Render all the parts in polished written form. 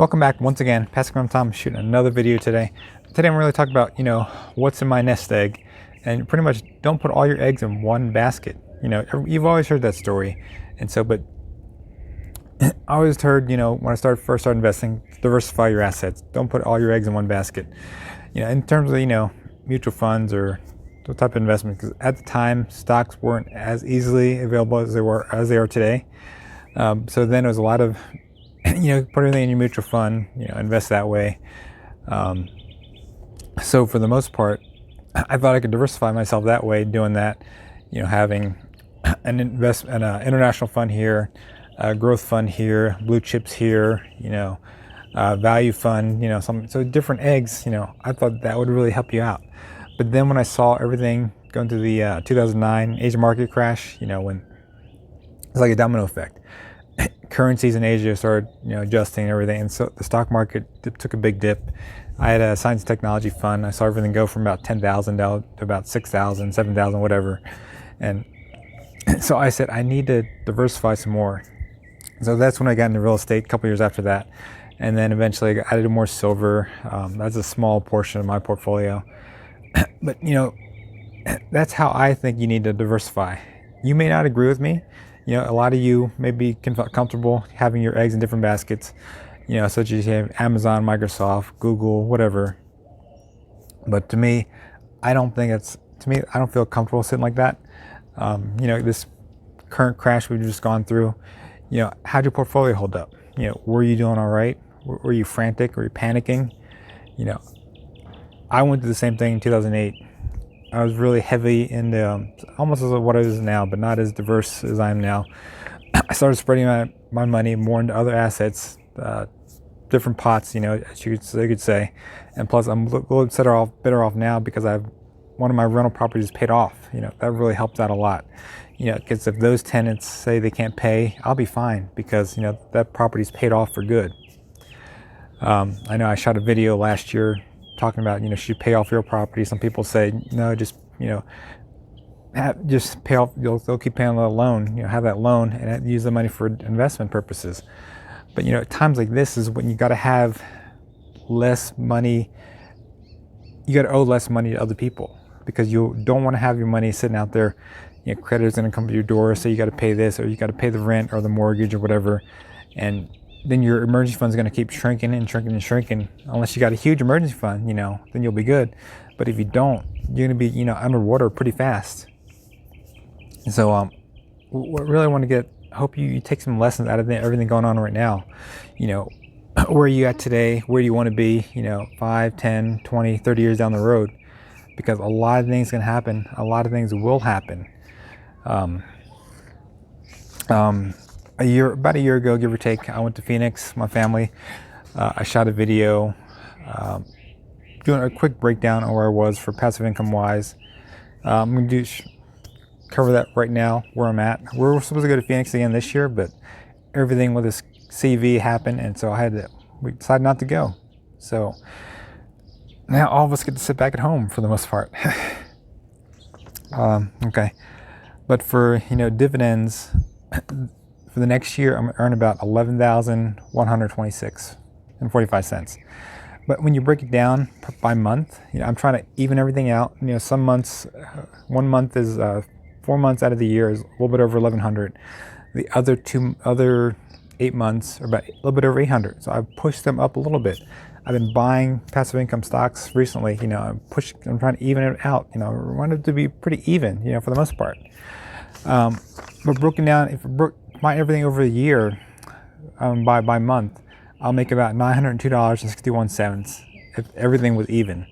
Welcome back once again. Pastor Tom shooting another video today. Today I'm really talking about, what's in my nest egg, and pretty much don't put all your eggs in one basket. You've always heard that story, and so, but I always heard, when I first started investing, diversify your assets. Don't put all your eggs in one basket. In terms of, mutual funds or the type of investment, because at the time stocks weren't as easily available as they are today. So then it was a lot of put everything in your mutual fund, invest that way. So for the most part, I thought I could diversify myself that way, doing that, having an international fund here, a growth fund here, blue chips here, value fund, so different eggs, I thought that would really help you out. But then when I saw everything going through the 2009 Asian market crash, when it's like a domino effect. Currencies in Asia started, adjusting and everything, and so the stock market took a big dip. I had a science and technology fund. I saw everything go from about 10,000 down to about 6,000, 7,000, whatever. And so I said I need to diversify some more. So that's when I got into real estate a couple years after that, and then eventually I added more silver. That's a small portion of my portfolio, but that's how I think you need to diversify. You may not agree with me. A lot of you maybe can feel comfortable having your eggs in different baskets, such as you have Amazon, Microsoft, Google, whatever. But to me, I don't feel comfortable sitting like that. This current crash we've just gone through, how'd your portfolio hold up? Were you doing all right? Were you frantic? Were you panicking? I went through the same thing in 2008. I was really heavy into almost as what I is now, but not as diverse as I am now. I started spreading my money more into other assets, different pots, as you could say. And plus, I'm a little better off now because one of my rental properties paid off. That really helped out a lot. Because if those tenants say they can't pay, I'll be fine because that property's paid off for good. I know I shot a video last year talking about, should you pay off your property? Some people say, no, just pay off, they'll keep paying the loan, have that loan and use the money for investment purposes. But, at times like this is when you got to have less money, you got to owe less money to other people because you don't want to have your money sitting out there, creditors going to come to your door, say you got to pay this or you got to pay the rent or the mortgage or whatever. And then your emergency fund is going to keep shrinking and shrinking and shrinking. Unless you got a huge emergency fund, then you'll be good. But if you don't, you're going to be, underwater pretty fast. And so, what I really want to hope you take some lessons out of everything going on right now. Where are you at today? Where do you want to be, 5, 10, 20, 30 years down the road? Because a lot of things can happen. A lot of things will happen. About a year ago, give or take, I went to Phoenix, my family. I shot a video doing a quick breakdown on where I was for passive income wise. I'm going to cover that right now, where I'm at. We're supposed to go to Phoenix again this year, but everything with this CV happened, and so we decided not to go. So now all of us get to sit back at home for the most part. Okay. But for, dividends, for the next year, I'm going to earn about $11,126.45. But when you break it down by month, I'm trying to even everything out. Some months, 1 month is 4 months out of the year is a little bit over 1,100. The other 8 months are about a little bit over 800. So I've pushed them up a little bit. I've been buying passive income stocks recently. I'm trying to even it out. I want it to be pretty even, for the most part. But broken down, if buy everything over a year, by month, I'll make about $902.61 if everything was even.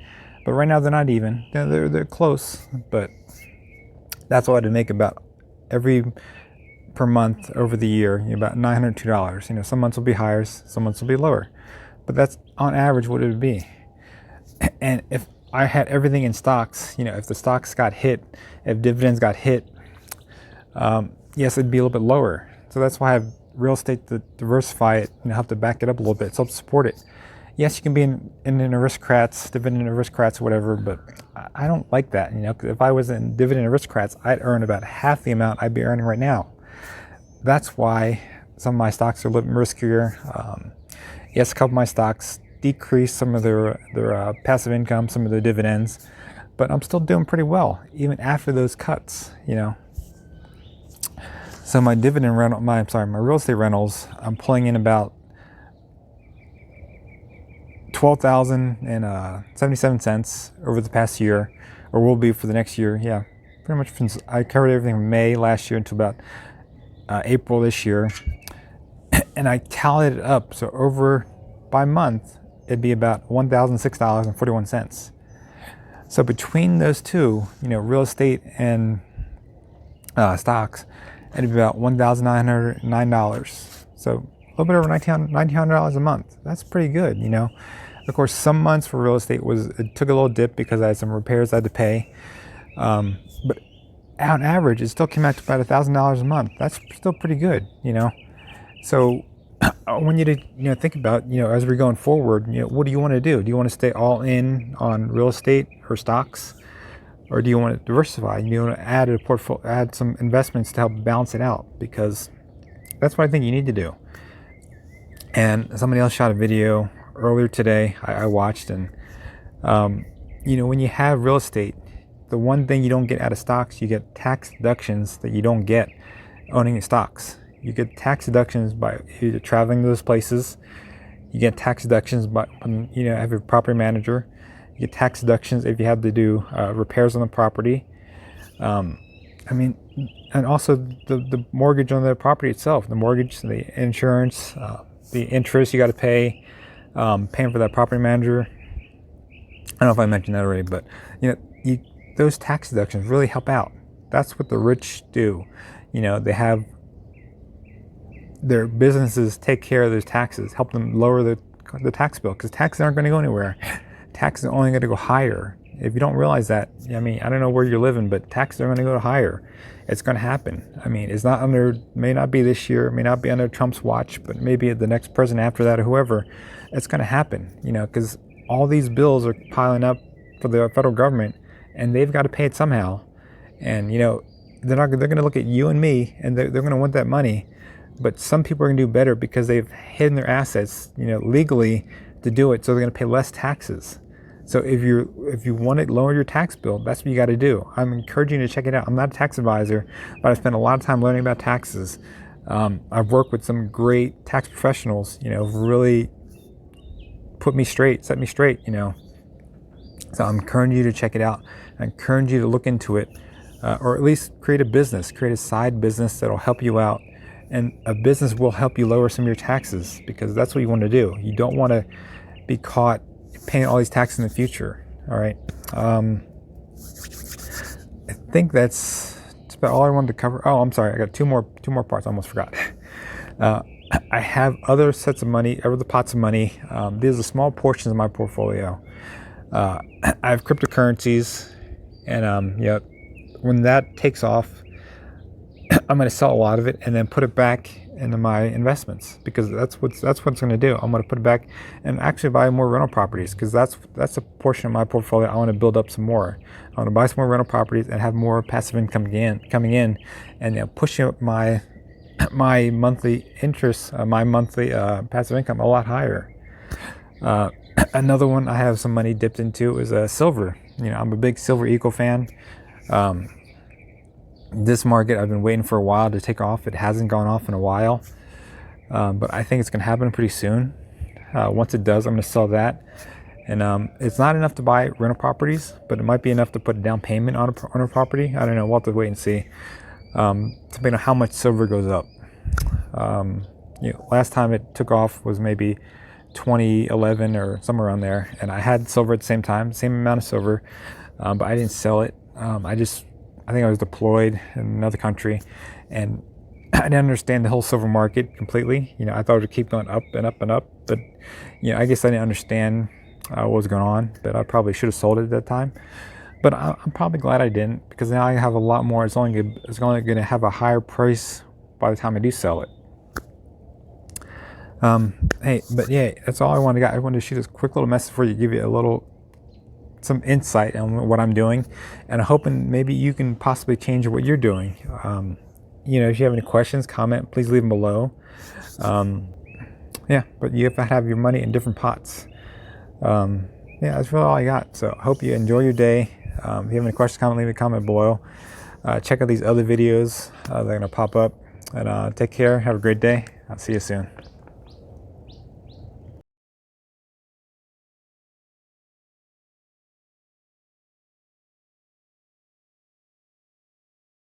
But right now they're not even. They're close, but that's what I'd make about per month over the year, about $902. Some months will be higher, some months will be lower, but that's on average what it would be. And if I had everything in stocks, if the stocks got hit, if dividends got hit, yes, it'd be a little bit lower. So that's why I have real estate to diversify it, have to back it up a little bit, so help support it. Yes, you can be in aristocrats, dividend aristocrats, whatever, but I don't like that. Cause if I was in dividend aristocrats, I'd earn about half the amount I'd be earning right now. That's why some of my stocks are a little riskier. Yes, a couple of my stocks decreased some of their passive income, some of their dividends, but I'm still doing pretty well even after those cuts. So my my real estate rentals, I'm pulling in about 12,077 cents over the past year, or will be for the next year. Yeah, pretty much since I covered everything from May last year until about April this year, and I tallied it up. So over by month, it'd be about $1,006.41. So between those two, real estate and stocks, it'd be about $1,909. So a little bit over $1,900 a month. That's pretty good. Of course, some months for real estate it took a little dip because I had some repairs I had to pay. But on average, it still came out to about $1,000 a month. That's still pretty good. So I want you to think about as we're going forward. What do you want to do? Do you want to stay all in on real estate or stocks, or do you want to diversify? Do you want to add a portfolio, add some investments to help balance it out? Because that's what I think you need to do. And somebody else shot a video earlier today I watched, and when you have real estate, the one thing you don't get out of stocks, you get tax deductions that you don't get owning stocks. You get tax deductions by either traveling to those places. You get tax deductions by have your property manager. You get tax deductions if you have to do repairs on the property. And also the mortgage on the property itself, the mortgage, the insurance, the interest you got to pay, paying for that property manager. I don't know if I mentioned that already, but those tax deductions really help out. That's what the rich do. They have their businesses take care of those taxes, help them lower the tax bill, because taxes aren't going to go anywhere. Taxes are only going to go higher. If you don't realize that, I don't know where you're living, but taxes are going to go higher. It's going to happen. It's not may not be this year, may not be under Trump's watch, but maybe the next president after that or whoever, it's going to happen. Because all these bills are piling up for the federal government, and they've got to pay it somehow. And they're going to look at you and me, and they're going to want that money. But some people are going to do better because they've hidden their assets, legally to do it, so they're going to pay less taxes. So if you want to lower your tax bill, that's what you got to do. I'm encouraging you to check it out. I'm not a tax advisor, but I spent a lot of time learning about taxes. I've worked with some great tax professionals, really set me straight, So I'm encouraging you to check it out. I encourage you to look into it, or at least create a side business that'll help you out. And a business will help you lower some of your taxes, because that's what you want to do. You don't want to be caught paying all these taxes in the future. All right. I think that's about all I wanted to cover. Oh, I'm sorry. I got two more parts. I almost forgot. I have other sets of money, other pots of money. These are small portions of my portfolio. I have cryptocurrencies, and when that takes off, I'm going to sell a lot of it and then put it back into my investments, because that's what it's going to do. I'm going to put it back and actually buy more rental properties, because that's a portion of my portfolio I want to build up some more. I want to buy some more rental properties and have more passive income coming in, and pushing up my monthly interest, my monthly passive income a lot higher. Another one I have some money dipped into is silver. I'm a big Silver Eagle fan. This market, I've been waiting for a while to take off. It hasn't gone off in a while, but I think it's going to happen pretty soon. Once it does, I'm going to sell that. And it's not enough to buy rental properties, but it might be enough to put a down payment on a property. I don't know. We'll have to wait and see. Depending on how much silver goes up. Last time it took off was maybe 2011 or somewhere around there, and I had silver at the same time, same amount of silver, but I didn't sell it. I think I was deployed in another country, and I didn't understand the whole silver market completely. I thought it would keep going up and up and up, but I guess I didn't understand what was going on. But I probably should have sold it at that time. But I'm probably glad I didn't, because now I have a lot more. It's only going to have a higher price by the time I do sell it. That's all I wanted to get. I wanted to shoot this quick little message for you, give you some insight on what I'm doing, and I'm hoping maybe you can possibly change what you're doing. If you have any questions, comment, please leave them below. Yeah, but you have to have your money in different pots. Yeah, that's really all I got. So I hope you enjoy your day. If you have any questions, leave a comment below. Check out these other videos that are going to pop up. And take care. Have a great day. I'll see you soon.